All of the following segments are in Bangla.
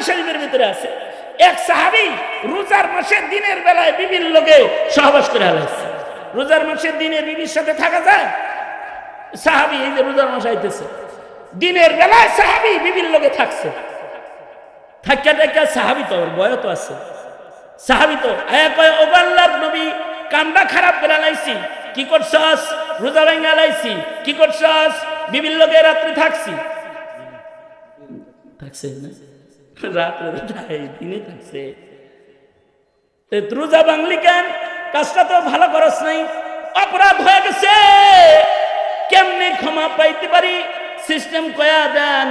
শরীফের ভিতরে আছে এক সাহাবী রোজার মাসে দিনের বেলায় বিবির লগে সহবাস করে আলাইছে। রোজার মাসে দিনে বিবির সাথে থাকা যায়? সাহাবী এই যে রোজার মাস আইতেছে দিনের বেলায় সাহাবী বিবির লগে থাকছে। থাকা টাকা সাহাবী তো বয় তো আছে, সাহাবী তো কয় ও আল্লাহর নবী কামটা খারাপ করে আলাইছি, কি করছস? রোজা ভেঙে আলাইছি, কি করছস? বিবির লগে রাত্রি থাকছি। থাকছে না রাত্রে দিনে থাকছে, রোজা ভাঙলি কেন? কাজটা তো ভালো করস নাই, অপরাধ হয়ে গেছে, কেমনে ক্ষমা পাইতে পারি? সিস্টেম কয়া দেন।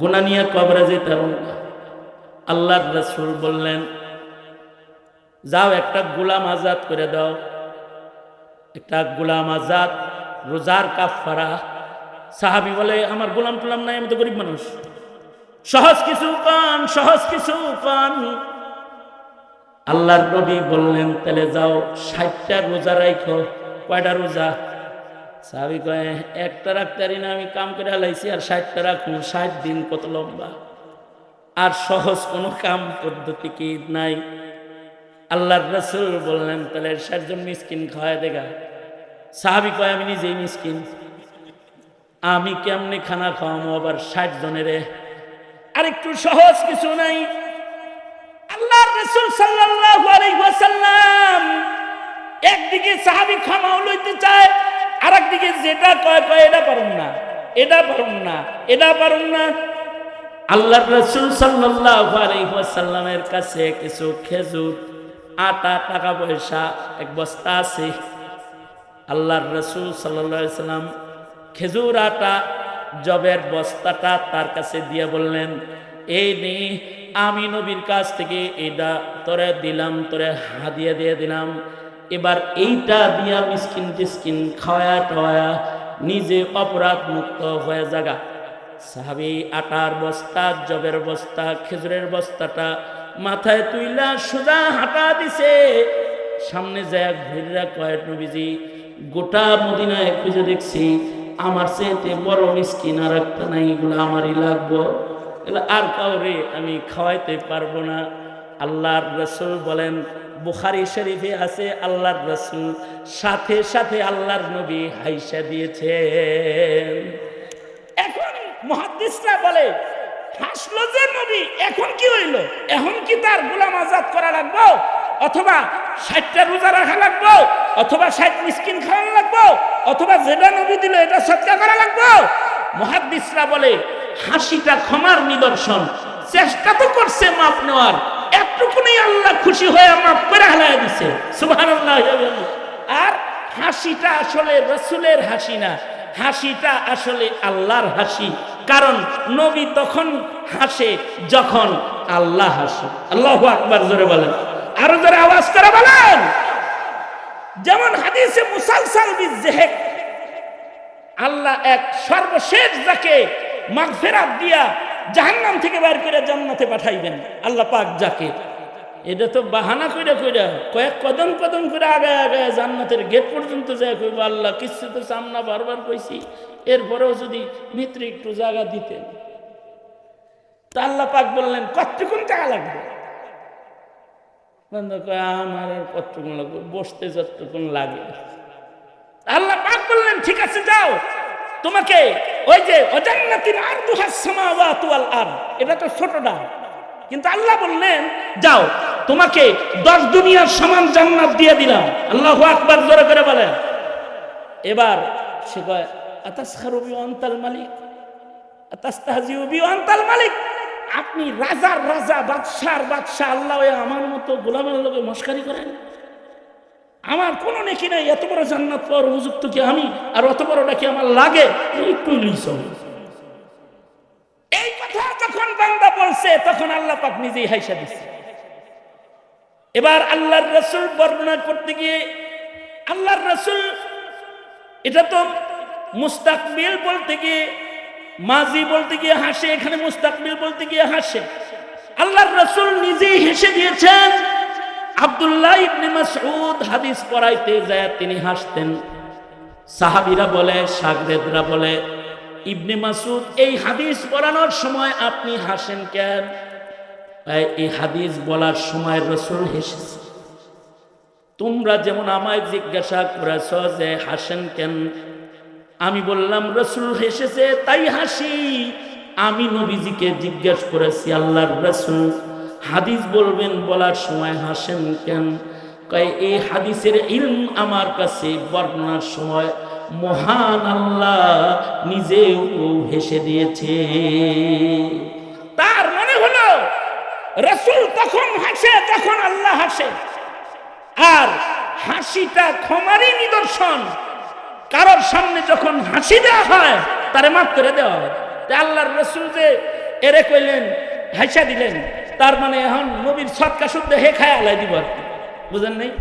গুনাহ নিয়ে কবরে যেতে হবে না। আল্লাহর রাসূল বললেন যাও একটা গোলাম আজাদ করে দাও, একটা গোলাম আজাদ, রোজার কাফারা। সাহাবী বলে আমার গোলাম টোলাম নাই, আমি তো গরিব মানুষ, সহজ কিছু পান, সহজ কিছু পান। আল্লাহর নবী বললেন তাহলে যাও 60টা রোজা রাখো। কয়টা রোজা? সাহাবী কয় একটা রাখতারি না, আমি কাম করে আলাইছি আর 60টা রাখুন। 60 দিন কত লম্বা, আর সহজ কোনো কাম পদ্ধতি কি নাই। আল্লাহর রাসূল বললেন তাহলে 60 জন মিসকিন খাওয়ায় দেখা। সাহাবী কয় আমি নিজেই মিসকিন, আমি কেমনে খানা খাওয়াবো আবার 60 জনের? আর একটু সহজ কিছু নাই? আল্লাহর রাসূল সাল্লাল্লাহু আলাইহি ওয়াসাল্লাম একদিকে সাহাবী ক্ষমা লইতে চায়, আর একদিকে যেটা কয় কয় এটা পারুম না, এটা পারুম না, এটা পারুম না। আল্লাহর রাসূল সাল্লাল্লাহু আলাইহি ওয়াসাল্লামের কাছে কিছু খেজুর, আটা, টাকা পয়সা, এক বস্তা আছে। আল্লাহর রাসূল সাল্লাল্লাহু আলাইহি ওয়াসাল্লাম খেজুর, আটা, জবের বস্তাটা তার কাছে দিয়ে বললেন এই নে, আমি নবীর কাছ থেকে এটা তোরে দিলাম, তোরে হাদিয়া দিয়ে দিলাম, এবার এইটা দিয়া মিসকিন টিসকিন খাওয়া টাওয়া নিজে অপরাধ মুক্ত হয়ে যাগা। সাহাবী আটার বস্তা, জবের বস্তা, খেজুরের বস্তাটা মাথায় তুইলা সোজা হাঁটা দিছে। সামনে যায় ঘুরিরা কয় নবীজি গোটা মদিনায় খুঁজে দেখছি, আমার চেয়ে বড় মিসকিন আর একটা নাই, এগুলো আমারই লাগবো, এগুলো আর কাউরে আমি খাওয়াইতে পারবো না। আল্লাহর রাসূল বলেন, বুখারী শরীফে আছে, আল্লাহর রাসূল সাথে সাথে আল্লাহর নবী হাইসা দিয়েছেন। এখন মুহাদ্দিসরা বলে হাসলো যে নবী, এখন কি হইল? এখন কি তার গোলাম আজাদ করা লাগবো, অথবা 60টা রোজা রাখা লাগবো, অথবা 60 মিসকিন খাওয়ানো লাগবো, অথবা যেটা নবী দিল এটা সৎকার করা লাগবো? মুহাদ্দিসরা বলে হাসিটা ক্ষমার নিদর্শন। চেষ্টা তো করছে মাপ নেওয়ার, একটুকুনি আল্লাহ খুশি হয়ে মাপ করে হালায় দিছে, সুবহানাল্লাহ। আর হাসিটা আসলে রাসূলের হাসি না, হাসিটা আসলে আল্লাহর হাসি। কারণ নবী তখন হাসে যখন আল্লাহ হাসে। আল্লাহু আকবার জোরে বলেন, আরো জোরে আওয়াজ করে বলেন। যেমন হাদিসে মুসালসাল বিযহক, আল্লাহ এক সর্বশেষ যাকে মাগফিরাত দিয়া জাহান্নাম থেকে বের করে জান্নাতে পাঠাইবেন, আল্লাহ পাক যাকে, এটা তো বাহানা কইরা কইরা কয়েক কদম কদম করে আগায় আগায় জান্নাতের গেট পর্যন্ত যায় কইব আল্লাহ কিছু তো সামনা বারবার কইছি, এরপরেও যদি মিত্র একটু জায়গা দিতেন। তা আল্লাহ পাক বললেন কতটুকুন টাকা লাগবে? আমার আর কতটুকুন লাগবে, বসতে যতটুকুন লাগে। আল্লাহ পাক বললেন ঠিক আছে যাও, তোমাকে ওই যে অজান্নাতিন আরদুহাস সামাওয়াতু ওয়াল আরদ, এটা তো ছোটটা, কিন্তু আল্লাহ বললেন যাও তোমাকে 10 দুনিয়ার সমান জান্নাত দিয়ে দিলাম। আল্লাহু আকবার জোরে করে বলেন। এবার সে কয় আতাসখারু বি আনতাল মালিক আতাস্তাহজিউ বি আনতাল মালিক, আপনি রাজার রাজা, বাদশার বাদশা, আল্লাহ আমার মতো গোলামের লোকে মস্কারি করেন? আমার কোনো নেকি নাই, এত বড় জান্নাত পাওয়ার উপযুক্ত কি আমি? আর অত বড়টা কি আমার লাগে? একটু লিস। এই কথা যখন বান্দা বলছে তখন আল্লাহ পাক নিজেই হাইসা দিচ্ছে। এবার আল্লাহর রাসূল বর্ণনা করতে গিয়ে আল্লাহর রাসূল, এটা তো মুস্তাকবিল বলতে গিয়ে মাজি বলতে গিয়ে হাসে, এখানে মুস্তাকবিল বলতে গিয়ে হাসে। আল্লাহর রাসূল নিজেই হেসে দিয়েছেন। আব্দুল্লাহ ইবনে মাসউদ হাদিস পড়াইতে যায় তিনি হাসতেন। সাহাবীরা বলে, শাগরেদরা বলে ইবনে মাসউদ এই হাদিস পড়ানোর সময় আপনি হাসেন কেন? এই হাদিস বলার সময় রাসূল হেসেছে। তোমরা যেমন আমায় জিজ্ঞাসা করেছ যে হাসেন কেন, আমি বললাম রাসূল হেসেছে তাই হাসি। আমি নবীজিকে জিজ্ঞেস করেছি, আল্লাহর রাসূল হাদিস বলবেন বলার সময় হাসেন কেন? কয় এই হাদিসের ইলম আমার কাছে বর্ণনার সময় মহান আল্লাহ নিজেও হেসে দিয়েছে। তার মানে হলো রাসূল তখন হাসে যখন আল্লাহ হাসে, আর হাসিটা ক্ষমারই নিদর্শন। কারোর সামনে যখন হাসি দেওয়া হয় তারে মাফ করে দেওয়া হয়। আল্লাহর রাসূল যে এরে কইলেন হাসা দিলেন, তার মানে এখন নবীর সদকা শুদ্ধ হে খায় আলাই দিব আর কি, বুঝেন নাই?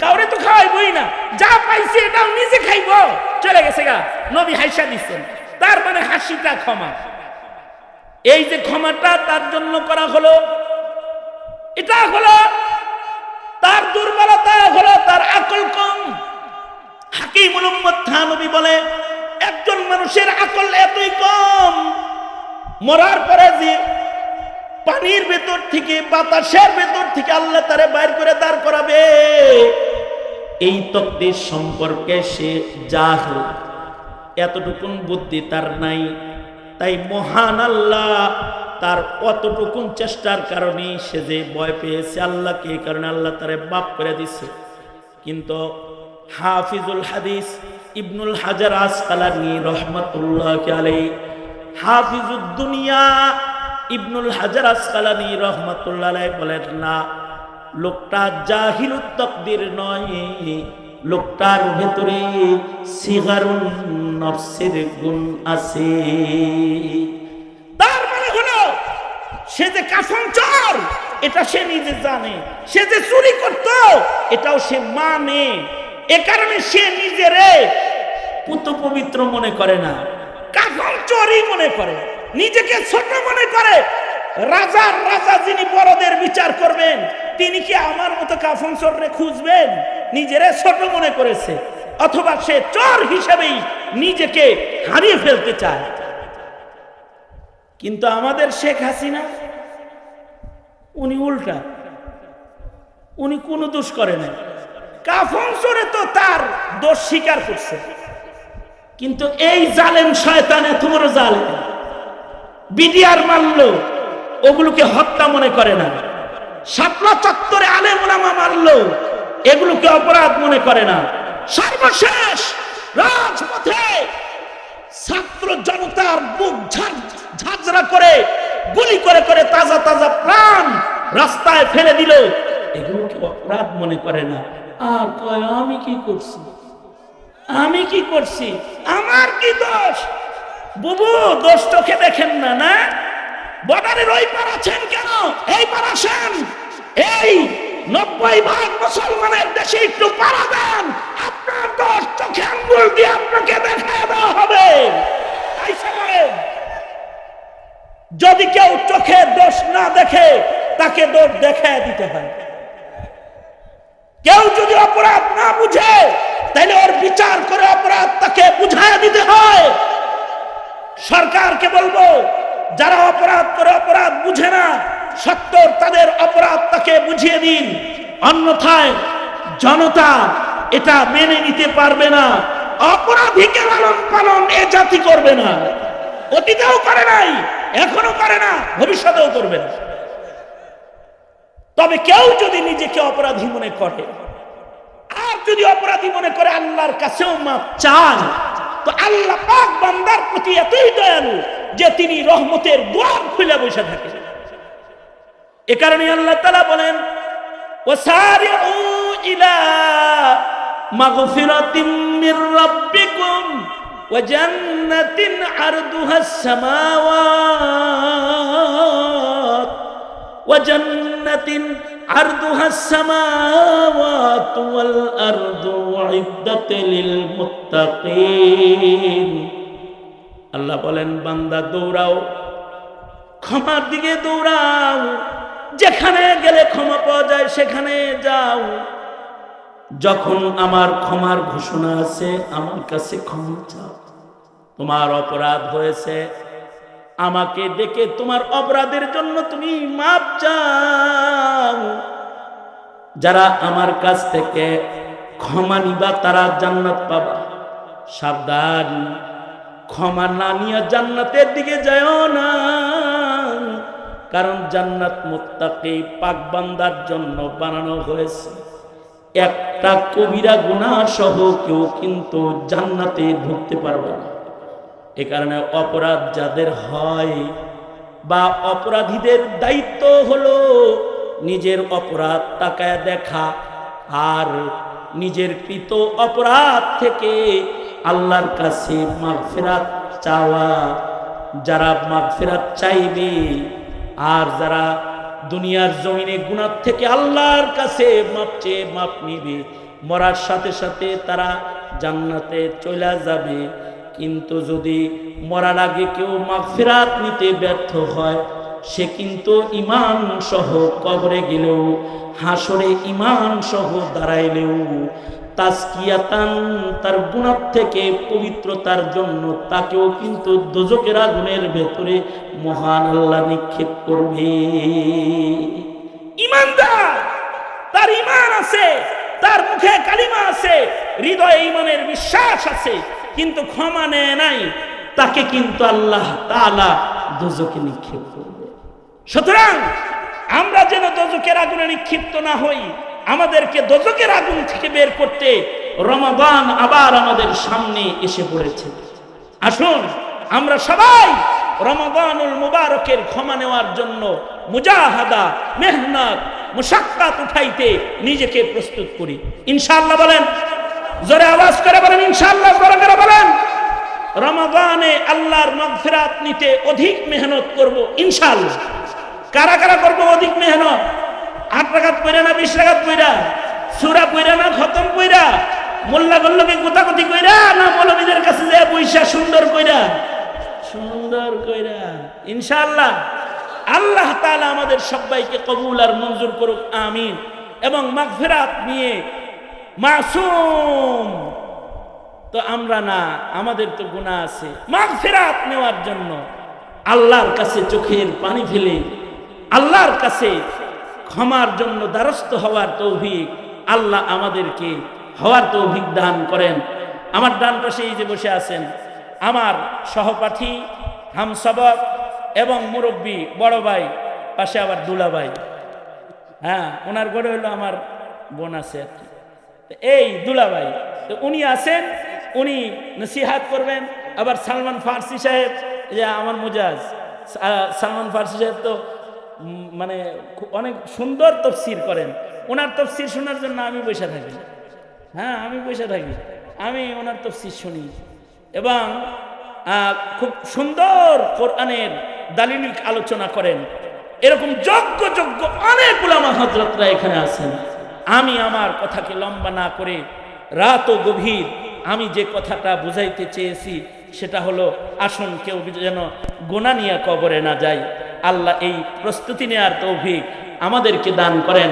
কাউরে তো খাওয়াইবই না, যা পাইছে এটাও নিজে খাইব, চলে গেছে গা, নবী হাসা দিচ্ছেন, তার মানে হাসিটা ক্ষমা। এই যে ক্ষমাটা তার জন্য করা হলো, এটা হলো তার দুর্বলতা, হলো তার আকল কম। হাকিমুল উম্মত থানবী বলে একজন মানুষের আকল এতই কম, মরার পরে যে পানির ভেতর থেকে বাতাসের ভেতর থেকে আল্লাহ তারে বাইর করে দাঁড় করাবে, এই তকদীর সম্পর্কে সে জাহিল, এতটুকুন বুদ্ধি তার নাই। তাই মহান আল্লাহ তার অতটুকুন চেষ্টার কারণে সে যে ভয় পেয়েছে আল্লাহকে, এই কারণে আল্লাহ তারে মাফ করে দিচ্ছে। কিন্তু হাফিজুল হাদিস ইবনুল হাজার আসকালানী রহমাতুল্লাহ আলাইহি, হাফিজুদ দুনিয়া ইবনুল হাজার আসকালানী রহমাতুল্লাহ আলাইহি বলেন, না, লোকটা জাহিলুত তাকদীর নয়, লোকটার ভেতরে সিগারুন নফসের গুণ আছে। তার মানে হলো সে যে কাফন চোর এটা সে নিজে জানে, সে যে চুরি করত এটাও সে মানে, এ কারণে সে নিজেরে পুত পবিত্র মনে করে না, কাফন চোরই মনে করে, নিজেকে ছোট মনে করে। রাজার রাজা যিনি বড়দের বিচার করবেন তিনি কি আমার মতো কাফন চোররে খুঁজবেন? নিজেরে ছোট মনে করেছে, অথবা সে চোর হিসেবেই নিজেকে হারিয়ে ফেলতে চায়। কিন্তু আমাদের শেখ হাসিনা উনি উল্টা, উনি কোনো দোষ করে না, কাফন চোরে তো তার দোষ স্বীকার করছে। কিন্তু এই জালেম শয়তান এত বড় জালেম, বিডিআর মারলো ওগুলোকে হত্যা মনে করে না, শাপলা চত্বরে আলেম ওলামা মারলো এগুলোকে অপরাধ মনে করে না, সর্বশেষ রাজপথে ছাত্র জনতার বুক ঝাঁঝরা করে গুলি করে করে তাজা তাজা প্রাণ রাস্তায় ফেলে দিল, এগুলোকে অপরাধ মনে করে না। আর কয় আমি কি করছি, আমি কি করছি, আমার কি দোষ? বুবু দোষ চোখে দেখেন না, না বর্ডারের ওই পার আছেন কেন, এই পার আসেন, এই 90% মুসলমানের দেশে একটু পাড়া দেন, আপনার দোষ চোখে আঙ্গুল দিয়ে আপনাকে দেখায় দেওয়া হবে। যদি কেউ চোখে দোষ না দেখে তাকে দোষ দেখায় দিতে হয়। কেউ যদি অপরাধ না বুঝে তাহলে ওর বিচার করে অপরাধ তাকে বুঝায় দিতে হয়। সরকারকে বলবো যারা অপরাধ করে অপরাধ বুঝে না, সত্তর তাদের অপরাধ তাকে বুঝিয়ে দিন, অন্যথায় জনতা এটা মেনে নিতে পারবে না। অপরাধীকে লালন পালন এ জাতি করবে না, অতীতেও করে নাই, এখনো করে না, ভবিষ্যতেও করবে না। তবে কেউ যদি নিজেকে অপরাধী মনে করে, আর যদি অপরাধী মনে করে আল্লাহর কাছেও মাপ চান, তো আল্লাহ পাক বান্দার প্রতি এতই দয়ালু যে তিনি রহমতের দ্বার খুলে বসে থাকেন। এ কারণে আল্লাহ তাআলা বলেন, ওয়াসারিউ ইলা মাগফিরাতিম মির রাব্বিকুম ওয়া জান্নাতিন আরদুহাস সামাওয়াত ওয়া জান্নাতিন আরদুহাস সামাওয়াত ওয়াল আরদু উইদ্দাত লিল মুত্তাকিন। আল্লাহ বলেন, বান্দা দৌড়াও, ক্ষমার দিকে দৌড়াও, যেখানে গেলে ক্ষমা পাওয়া যায় সেখানে যাও। যখন আমার ক্ষমার ঘোষণা আছে আমার কাছে ক্ষমা চাও। তোমার অপরাধ হয়েছে, আমাকে ডেকে তোমার অপরাধের জন্য তুমি মাপ চাও। যারা আমার কাছ থেকে ক্ষমা নিবা তারা জান্নাত পাবা। সাবধান, ক্ষমা না নিয়ে জান্নাতের দিকে যাও না, কারণ জান্নাত মুত্তাকি পাক বান্দার জন্য বানানো হয়েছে। একটা কবিরা গুনাহ সহ কেউ কিন্তু জান্নাতে ঢুকতে পারবে না। এ কারণে অপরাধ যাদের হয় বা অপরাধীদের দায়িত্ব হলো নিজের অপরাধ তাকায় দেখা আর নিজের কৃত অপরাধ থেকে আল্লাহর কাছে মাগফিরাত চাওয়া। যারা মাগফিরাত চাইবে আর যারা দুনিয়ার জমিনে গুনাহ থেকে আল্লাহর কাছে মাপ চেয়ে মাপ নিবে, মরার সাথে সাথে তারা জান্নাতে চলে যাবে। কিন্তু যদি মরার আগে কেউ মাগফিরাত নিতে ব্যর্থ হয়, সে কিন্তু ঈমান সহ কবরে গেলেও, হাসরে ঈমান সহ দাঁড়াইলেও তাজকিয়াতান তার গুনাহ থেকে পবিত্রতার জন্য তাকেও কিন্তু দোজখের আগুনের ভেতরে মহান আল্লাহ নিক্ষেপ করবে। ঈমানদার, তার ঈমান আছে, তার মুখে কালিমা আছে, হৃদয়ে ঈমানের বিশ্বাস আছে, কিন্তু ক্ষমা নেয় নাই, তাকে কিন্তু আল্লাহ তাআলা দোজখে নিক্ষেপ করবে। সুতরাং আমরা যেন দোজখের আগুনে নিক্ষিপ্ত না হই, আমাদেরকে দোজখের আগুন থেকে বের করতে রমাদান আবার আমাদের সামনে এসে পড়েছে। আসুন আমরা সবাই রমাদানুল মুবারকের ক্ষমা নেওয়ার জন্য মুজাহাদা, মেহনত, মুশাক্কাত উঠাইতে নিজেকে প্রস্তুত করি। ইনশাআল্লাহ বলেন, জোরে আওয়াজ করে বলেন ইনশাআল্লাহ, করে বলেন। রমাদানে আল্লাহর মাগফিরাত নিতে অধিক মেহনত করব ইনশাআল্লাহ। কারা কারা করব অধিক মেহনত? 8 রাকাত পড়া না 20 রাকাত পড়া, সূরা পড়া না খতম পড়া, মোল্লা গল্লকে গোতাগতি কইরা না মৌলবীদের কাছে যায় পয়সা সুন্দর কইরা ইনশাআল্লাহ। আল্লাহ তাআলা আমাদের সবাইকে কবুল আর মঞ্জুর করুক, আমিন। এবং মাগফিরাত নিয়ে মাসুম তো আমরা না, আমাদের তো গুনাহ আছে। মাগফিরাত নেওয়ার জন্য আল্লাহর কাছে চোখের পানি ফেলে আল্লাহর কাছে ক্ষমার জন্য দ্বারস্থ হওয়ার তৌফিক আল্লাহ আমাদেরকে হওয়ার তৌফিক দান করেন। আমার ডান পাশে এই যে বসে আছেন আমার সহপাঠী, হামসবক এবং মুরব্বী বড় ভাই, পাশে আবার দুলা ভাই। হ্যাঁ, ওনার ঘরে হলো আমার বোন আছে আর কি। এই দুলা ভাই তো উনি আছেন, উনি নসিহাত করবেন। আবার সালমান ফার্সি সাহেব, যে আমার মুজাজ সালমান ফার্সি সাহেব তো মানে অনেক সুন্দর তফসির করেন। ওনার তফসির শোনার জন্য আমি বসে থাকি। হ্যাঁ, আমি বসে থাকি, আমি ওনার তফসির শুনি এবং খুব সুন্দর কোরআনের দালিলিক আলোচনা করেন। এরকম যোগ্য যোগ্য অনেক উলামা হযরতরা এখানে আছেন। আমি আমার কথাকে লম্বা না করে রাত ও গভীর আমি যে কথাটা বুঝাইতে চেয়েছি সেটা হলো, আসুন কেউ যেন গুনাহ নিয়ে কবরে না যায়। আল্লাহ এই প্রস্তুতি নেওয়ার তৌফিক আমাদেরকে দান করেন।